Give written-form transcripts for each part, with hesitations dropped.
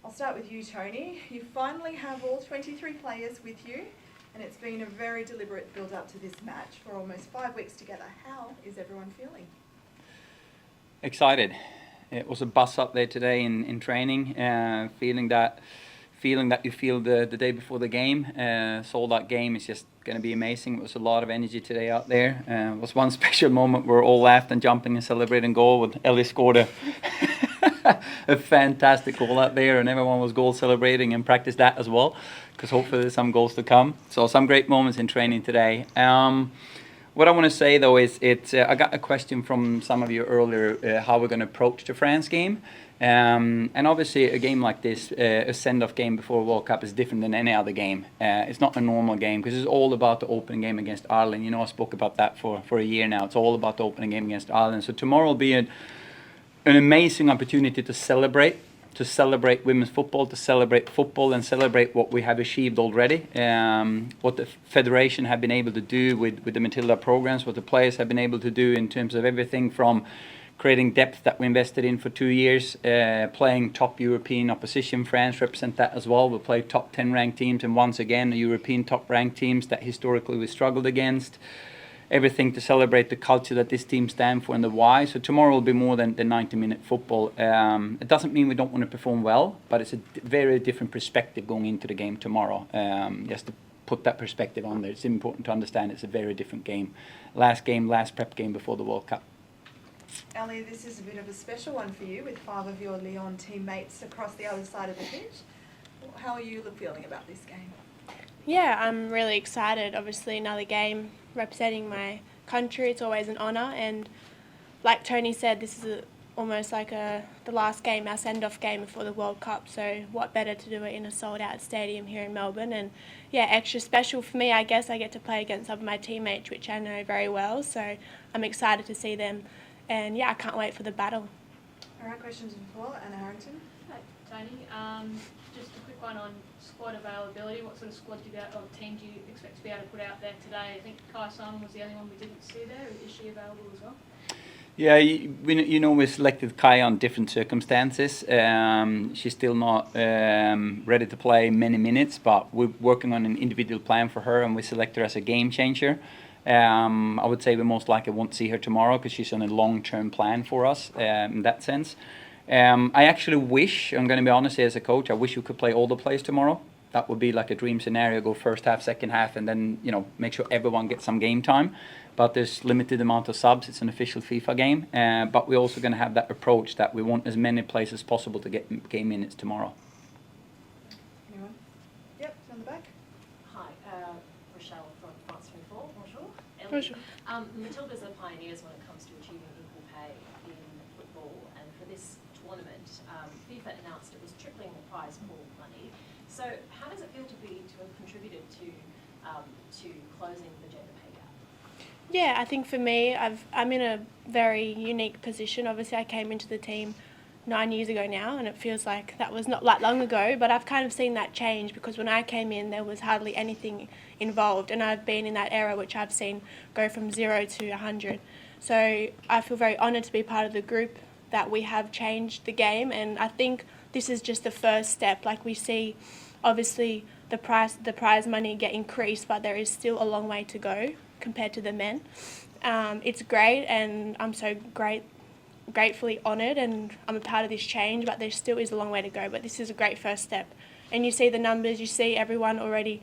I'll start with you, Tony. You finally have all 23 players with you, and it's been a very deliberate build-up to this match for almost 5 weeks together. How is everyone feeling? Excited. It was a buzz up there today in training, feeling that you feel the day before the game. Sold out game is just going to be amazing. It was a lot of energy today out there. It was one special moment where all laughed and jumping and celebrating goal with Ellie scored a fantastic goal out there, and everyone was goal celebrating and practiced that as well, because hopefully there's some goals to come. So some great moments in training today. What I want to say though is I got a question from some of you earlier how we're going to approach the France game. And obviously a game like this, a send-off game before a World Cup is different than any other game. It's not a normal game because it's all about the opening game against Ireland. You know, I spoke about that for a year now. It's all about the opening game against Ireland. So tomorrow will be an amazing opportunity to celebrate women's football, to celebrate football and celebrate what we have achieved already, what the Federation have been able to do with the Matilda programs, what the players have been able to do in terms of everything from creating depth that we invested in for 2 years, playing top European opposition. France represent that as well. We'll play top 10 ranked teams, and once again, the European top ranked teams that historically we struggled against. Everything to celebrate the culture that this team stands for and the why. So tomorrow will be more than the 90-minute football. It doesn't mean we don't want to perform well, but it's a very different perspective going into the game tomorrow. Just to put that perspective on there, it's important to understand it's a very different game. Last prep game before the World Cup. Ellie, this is a bit of a special one for you with 5 of your Lyon teammates across the other side of the pitch. How are you feeling about this game? Yeah, I'm really excited. Obviously another game representing my country. It's always an honour, and like Tony said, this is almost like the last game, our send-off game before the World Cup, so what better to do it in a sold-out stadium here in Melbourne. And yeah, extra special for me, I guess. I get to play against some of my teammates, which I know very well, so I'm excited to see them, and yeah, I can't wait for the battle. All right, questions before Anna Harrington. Hi, Tony. Just a quick one on squad availability. What sort of squad or team do you expect to be able to put out there today? I think Kai Simon was the only one we didn't see there. Is she available as well? Yeah, we selected Kai on different circumstances. She's still not ready to play many minutes, but we're working on an individual plan for her, and we select her as a game changer. I would say we most likely won't see her tomorrow because she's on a long-term plan for us in that sense. I actually wish, I'm going to be honest here as a coach, I wish we could play all the players tomorrow. That would be like a dream scenario, go first half, second half, and then make sure everyone gets some game time. But there's limited amount of subs. It's an official FIFA game. But we're also going to have that approach that we want as many players as possible to get game minutes tomorrow. Anyone? Yep, on the back. Hi, Rochelle from France 24. Bonjour. Bonjour. Matildas are pioneers when it comes to achieving equal pay in football, and for this tournament, FIFA announced it was tripling the prize pool money. So how does it feel to have contributed to closing the gender pay gap? Yeah, I think for me, I'm in a very unique position. Obviously, I came into the team 9 years ago now, and it feels like that was not that long ago, but I've kind of seen that change because when I came in, there was hardly anything involved, and I've been in that era which I've seen go from 0 to 100. So I feel very honoured to be part of the group that we have changed the game, and I think this is just the first step. Like we see, obviously, the prize money get increased, but there is still a long way to go compared to the men. It's great, and I'm so gratefully honoured, and I'm a part of this change, but there still is a long way to go, but this is a great first step. And you see the numbers, you see everyone already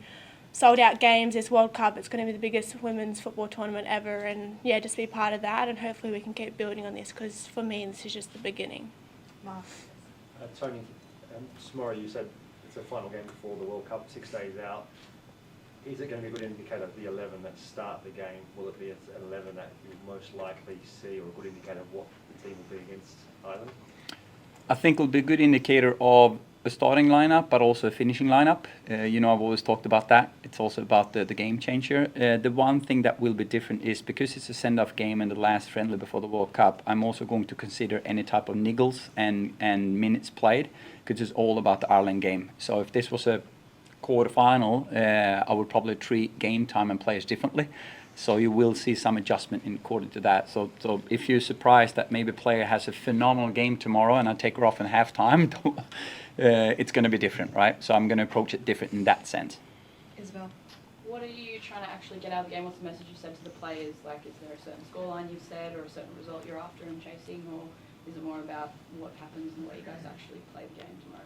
sold out games, this World Cup, it's going to be the biggest women's football tournament ever, and yeah, just be part of that, and hopefully we can keep building on this, because for me this is just the beginning. Mark. Tony, tomorrow you said it's the final game before the World Cup, 6 days out. Is it going to be a good indicator of the 11 that start the game? Will it be an 11 that you most likely see, or a good indicator of what the team will be against Ireland? I think it'll be a good indicator of a starting lineup, but also a finishing lineup. I've always talked about that. It's also about the game changer. The one thing that will be different is because it's a send-off game and the last friendly before the World Cup, I'm also going to consider any type of niggles and minutes played, because it's all about the Ireland game. So if this was a quarter-final, I would probably treat game time and players differently. So you will see some adjustment in according to that. So if you're surprised that maybe a player has a phenomenal game tomorrow and I take her off in halftime, it's going to be different, right? So I'm going to approach it different in that sense. Isabel. What are you trying to actually get out of the game? What's the message you send to the players? Like, is there a certain scoreline you've said or a certain result you're after and chasing, or is it more about what happens and the way you guys actually play the game tomorrow?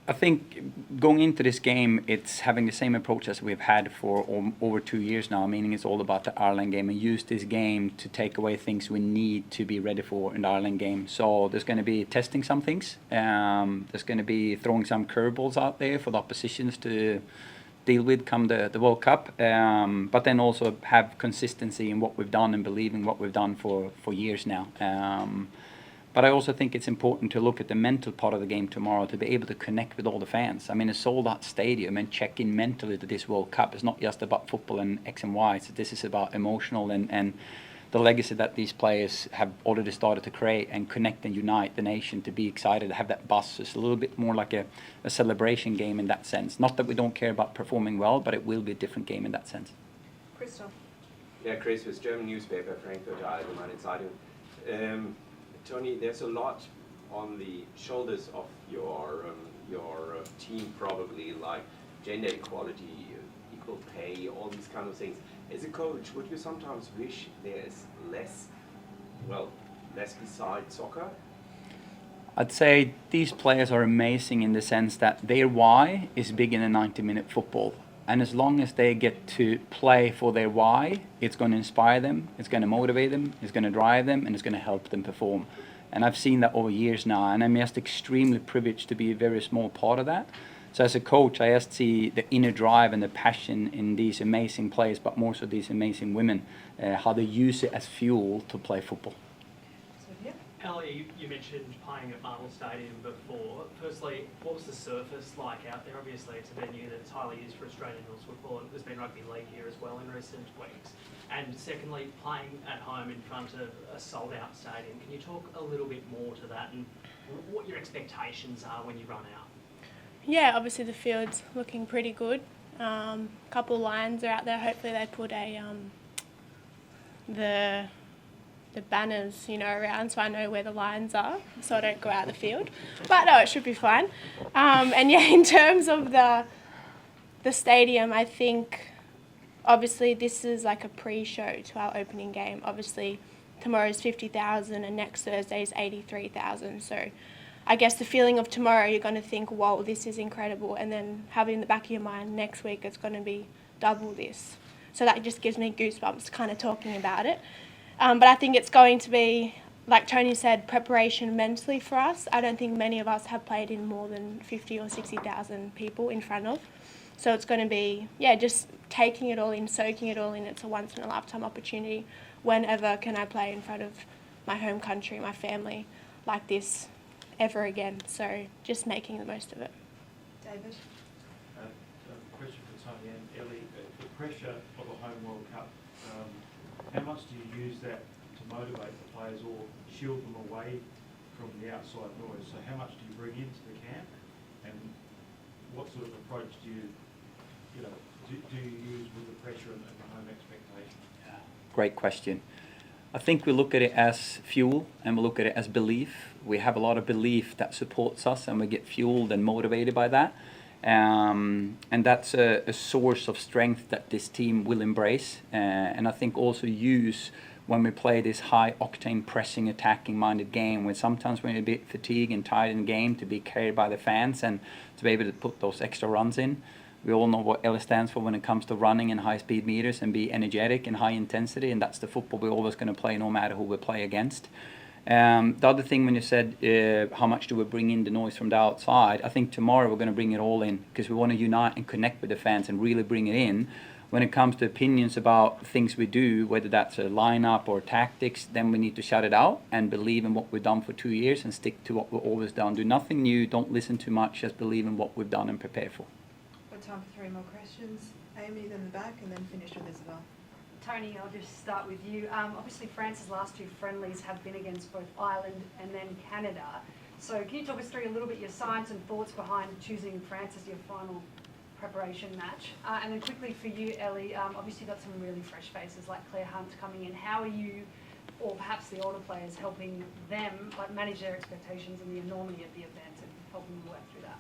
I think going into this game, it's having the same approach as we've had for over 2 years now, meaning it's all about the Ireland game, and use this game to take away things we need to be ready for in the Ireland game. So there's going to be testing some things. There's going to be throwing some curveballs out there for the oppositions to deal with come the World Cup, but then also have consistency in what we've done and believe in what we've done for years now. But I also think it's important to look at the mental part of the game tomorrow to be able to connect with all the fans. I mean, a sold-out stadium and check in mentally to this World Cup is not just about football and X and Y. So this is about emotional and the legacy that these players have already started to create and connect and unite the nation to be excited, to have that buzz. It's a little bit more like a celebration game in that sense. Not that we don't care about performing well, but it will be a different game in that sense. Christoph. Yeah, Chris, with German newspaper Frankfurter Allgemeine Zeitung. Tony, there's a lot on the shoulders of your team, probably, like gender equality, equal pay, all these kind of things. As a coach, would you sometimes wish there's less besides soccer? I'd say these players are amazing in the sense that their why is big in a 90-minute football. And as long as they get to play for their why, it's going to inspire them, it's going to motivate them, it's going to drive them, and it's going to help them perform. And I've seen that over years now, and I'm just extremely privileged to be a very small part of that. So as a coach, I just see the inner drive and the passion in these amazing players, but more so these amazing women, how they use it as fuel to play football. Ellie, you mentioned playing at Marvel Stadium before. Firstly, what was the surface like out there? Obviously, it's a venue that's highly used for Australian rules football, and there's been rugby league here as well in recent weeks. And secondly, playing at home in front of a sold-out stadium. Can you talk a little bit more to that and what your expectations are when you run out? Yeah, obviously the field's looking pretty good. Couple lines are out there. Hopefully they put the banners, around so I know where the lines are, so I don't go out of the field. But no, it should be fine. And yeah, in terms of the stadium, I think obviously this is like a pre-show to our opening game. Obviously tomorrow's 50,000 and next Thursday's 83,000. So I guess the feeling of tomorrow, you're going to think, whoa, this is incredible. And then have it in the back of your mind, next week it's going to be double this. So that just gives me goosebumps kind of talking about it. But I think it's going to be, like Tony said, preparation mentally for us. I don't think many of us have played in more than 50 or 60,000 people in front of. So it's going to be, just taking it all in, soaking it all in. It's a once-in-a-lifetime opportunity. Whenever can I play in front of my home country, my family, like this ever again? So just making the most of it. David? A question for Tony and Ellie. The pressure of a home World Cup, how much do you use that to motivate the players or shield them away from the outside noise? So how much do you bring into the camp, and what sort of approach do you use with the pressure and the home expectation? Great question. I think we look at it as fuel and we look at it as belief. We have a lot of belief that supports us and we get fueled and motivated by that. And that's a source of strength that this team will embrace. And I think also use when we play this high-octane, pressing, attacking-minded game, when sometimes we're a bit fatigued and tired in the game, to be carried by the fans and to be able to put those extra runs in. We all know what L stands for when it comes to running and high-speed meters and be energetic and high intensity, and that's the football we're always going to play no matter who we play against. The other thing, when you said how much do we bring in the noise from the outside, I think tomorrow we're going to bring it all in because we want to unite and connect with the fans and really bring it in. When it comes to opinions about things we do, whether that's a lineup or tactics, then we need to shout it out and believe in what we've done for 2 years and stick to what we've always done. Do nothing new, don't listen too much, just believe in what we've done and prepare for. Got time for 3 more questions. Amy, then the back, and then finish with Isabel. Tony, I'll just start with you. Obviously, France's last 2 friendlies have been against both Ireland and then Canada. So can you talk us through a little bit your science and thoughts behind choosing France as your final preparation match. And then quickly for you, Ellie, obviously you've got some really fresh faces like Claire Hunt coming in. How are you, or perhaps the older players, helping them like manage their expectations and the enormity of the event and helping them work through that?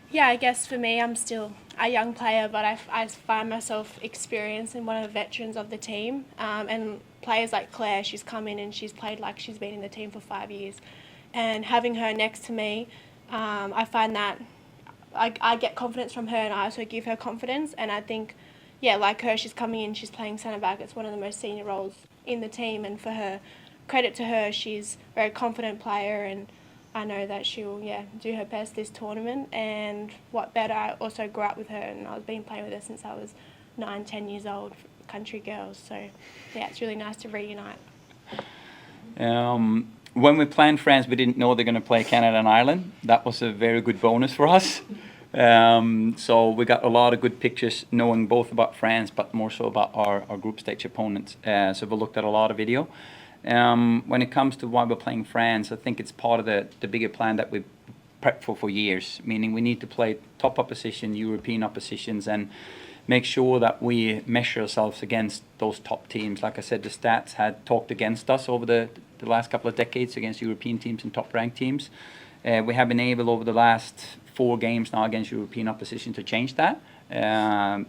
Yeah, I guess for me, I'm still a young player, but I find myself experienced and one of the veterans of the team. And players like Claire, she's come in and she's played like she's been in the team for 5 years. And having her next to me, I find that I get confidence from her and I also give her confidence. And I think, yeah, like her, she's coming in, she's playing centre back. It's one of the most senior roles in the team. And for her, credit to her, she's a very confident player and I know that she'll do her best this tournament, and what better, I also grew up with her and I've been playing with her since I was 9-10 years old, country girls, so yeah, it's really nice to reunite. When we planned France, we didn't know they're going to play Canada and Ireland. That was a very good bonus for us. So we got a lot of good pictures knowing both about France but more so about our group stage opponents. So we looked at a lot of video. When it comes to why we're playing France, I think it's part of the bigger plan that we've prepped for years, meaning we need to play top opposition, European oppositions, and make sure that we measure ourselves against those top teams. Like I said, the stats had talked against us over the last couple of decades against European teams and top-ranked teams. We have been able over the last 4 games now against European opposition to change that.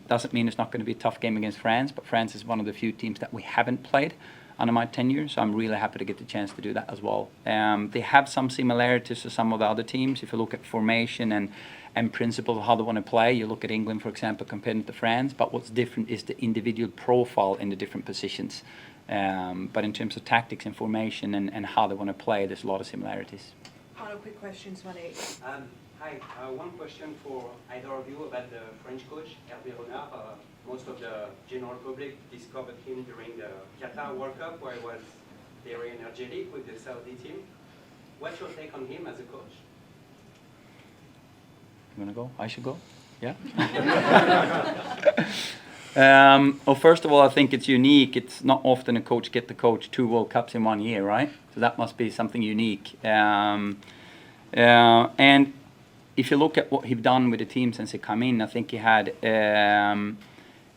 Doesn't mean it's not going to be a tough game against France, but France is one of the few teams that we haven't played under my tenure, so I'm really happy to get the chance to do that as well. They have some similarities to some of the other teams. If you look at formation and principle of how they want to play, you look at England, for example, compared to France, but what's different is the individual profile in the different positions. But in terms of tactics and formation and how they want to play, there's a lot of similarities. Final quick questions, Monique. Hi, one question for either of you about the French coach, Hervé Renard. Most of the general public discovered him during the Qatar World Cup, where he was very energetic with the Saudi team. What's your take on him as a coach? You want to go? I should go? Yeah? Well, first of all, I think it's unique. It's not often a coach get to coach 2 World Cups in 1 year, right? So that must be something unique. And if you look at what he's done with the team since he came in, I think he had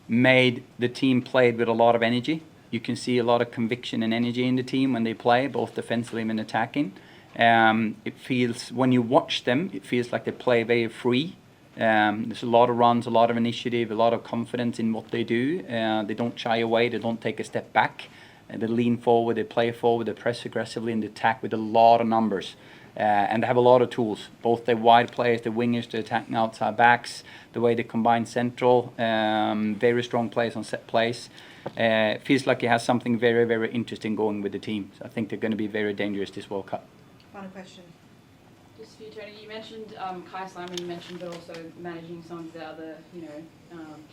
made the team played with a lot of energy. You can see a lot of conviction and energy in the team when they play, both defensively and attacking. It feels, when you watch them, it feels like they play very free. There's a lot of runs, a lot of initiative, a lot of confidence in what they do. They don't shy away, they don't take a step back. They lean forward, they play forward, they press aggressively and they attack with a lot of numbers. And they have a lot of tools, both the wide players, the wingers, the attacking outside backs, the way they combine central, very strong players on set plays. It feels like he has something very, very interesting going with the team. So I think they're going to be very dangerous this World Cup. Final question. Just for you, Tony, you mentioned Kai Simon, you mentioned, but also managing some of the other,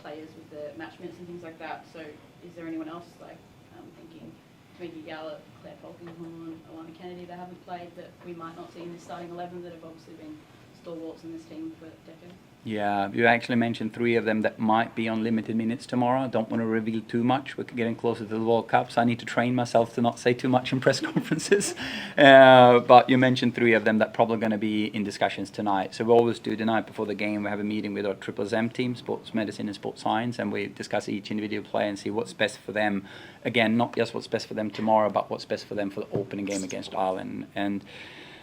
players with the match minutes and things like that. So is there anyone else, like thinking Maggie Gallup, Claire Polkinghorne, Alana Kennedy that haven't played that we might not see in this starting 11 that have obviously been stalwarts in this team for decades? Yeah, you actually mentioned 3 of them that might be on limited minutes tomorrow. I don't want to reveal too much. We're getting closer to the World Cup, so I need to train myself to not say too much in press conferences. But you mentioned 3 of them that probably going to be in discussions tonight. So we always do the night before the game. We have a meeting with our SSM team, Sports Medicine and Sports Science, and we discuss each individual player and see what's best for them. Again, not just what's best for them tomorrow, but what's best for them for the opening game against Ireland. And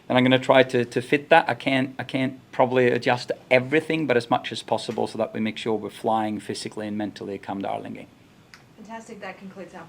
I'm going to try to fit that. I can't probably adjust everything, but as much as possible so that we make sure we're flying physically and mentally come the Ireland game. Fantastic. That concludes our